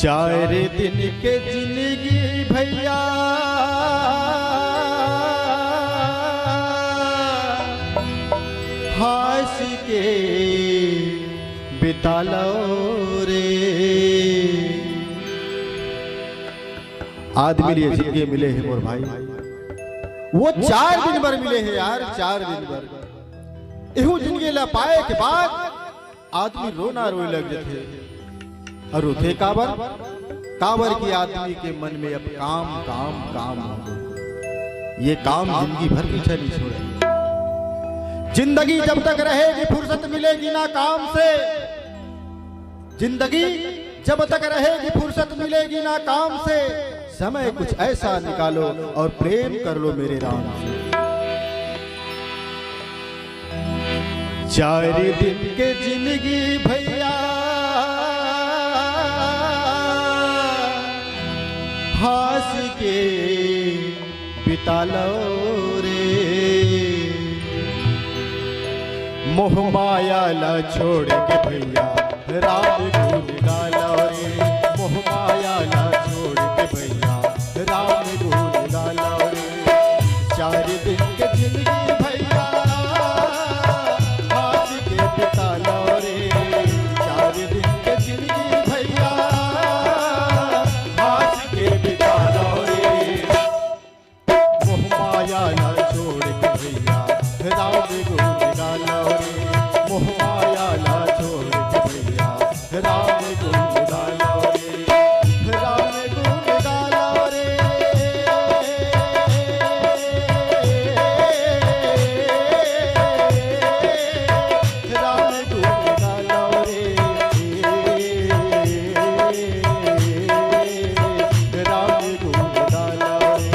चार दिन के जिंदगी भैया हंस के बिता लो रे। आदमी लिए जिंदगी मिले हैं मोर भाई, वो 4 दिन भर मिले हैं यार, 4 दिन भर एहू जिंदगी ला पाए के बाद आदमी रोना रोए लग जाते और उठे काबर की आदमी के मन में अब काम काम काम हो गए। ये काम जिंदगी भर पीछे नहीं छोड़े। जिंदगी जब तक रहेगी फुर्सत मिलेगी ना काम से, जिंदगी जब तक रहेगी फुर्सत मिलेगी ना काम से। समय कुछ ऐसा निकालो और प्रेम कर लो मेरे राम से। 4 दिन के जिंदगी भैया हंस के बिता लो रे। मोह माया ला छोड़ के भैया राम गुण गालो रे। मोह माया ला छोड़ के भैया राम गुण गालो रे। 4 दिन के जिंदगी भैया हंस के बिता लो रे। 4 दिन के जिंदगी भैया हंस के बिता लो रे। मोह माया ला छोड़ के भैया राम गुण गालो रे। मोह माया ला छोड़ के भैया राम गुण गालो रे। राम गुण गालो रे। राम गुण गालो रे। राम गुण गालो रे।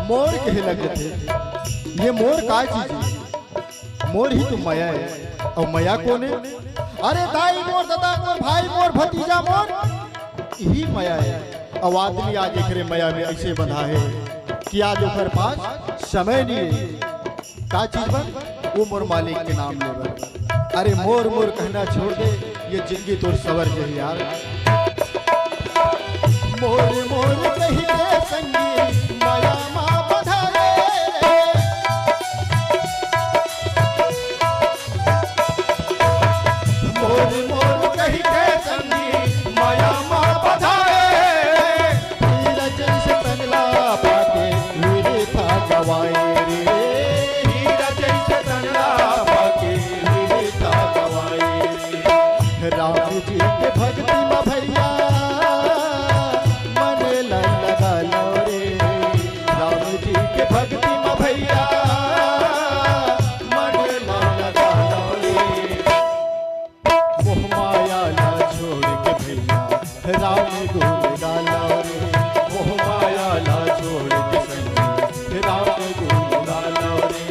मोर कहे लगे थे, ये मोर का चीज है? मोर ही तो माया है। और माया कौन है? अरे दाई मोर, दादा मोर, भाई मोर, भतीजा मोर, यही माया है। अब आदमी आज एक माया में ऐसे बंधा है कि आज ओकर पास समय नहीं है। का चीज बन? वो मोर मालिक के नाम ले बन। अरे मोर मोर कहना छोड़ दे, ये जिंदगी तो सवर जे यार। मोर मोर कही के संगी माया माँ बधारे। मोर मोर कही के संगी माया माँ बधारे। हीरा जैसे तनला पाके वीरे था गवाए रे। हीरा जैसे तनला पाके वीरे था गवाए रे। राम जी के भक्ति में भैया भक्ति में भैया मन लगा लो रे। मोह माया ला छोड़ के भैया राम गुण गालो रे। मोह माया ला छोड़ के संगी राम गुण गालो रे।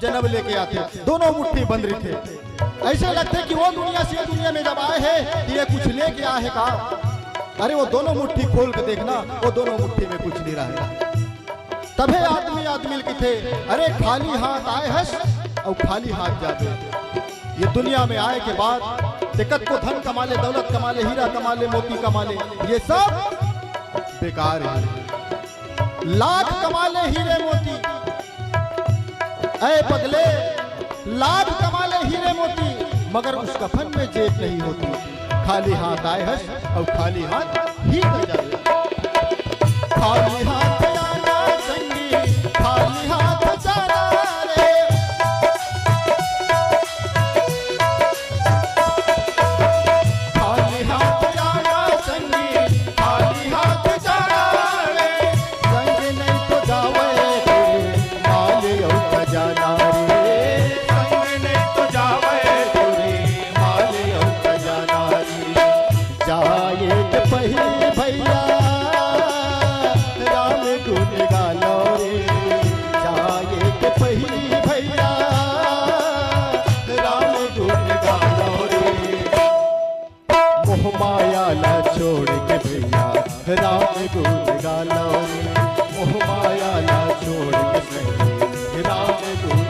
जन्म लेके आते, दोनों मुट्ठी बंद रही थे। ऐसे लगते कि वो दुनिया से ये दुनिया में जब आए हैं ये कुछ लेके आए का। अरे वो दोनों मुट्ठी खोल के देखना, वो दोनों मुट्ठी में कुछ नहीं रहा। तबे आदमी आदमी के थे, अरे खाली हाथ आए हस और खाली हाथ जाते। ये दुनिया में आए के बाद दिक्कत को धन कमा ले, दौलत कमा ले, हीरा कमा ले, मोती कमा ले, ये सब बेकार है। लाख कमा ले हीरे मोती, ऐ पगले लाख कमा ले हीरे मोती, मगर उस कफन में जेब नहीं होती। खाली हाथ आए हस और खाली हाथ ही न जाए। खाली हाथ जाना संगी, खाली हाथ जाना रे। खाली हाथ जाना संगी, खाली हाथ जाना रे। संग नहीं तो जावे तेरे माले और खजाना रे। संग नहीं तो जावे तेरे माले और खजाना रे। जाए के पहले भैया राम गुण गालो रे। जाए के पहले भैया राम गुण गालो रे। मोह माया ला छोड़ के भैया राम गुण गालो रे। मोह माया ला छोड़ के भैया राम गुण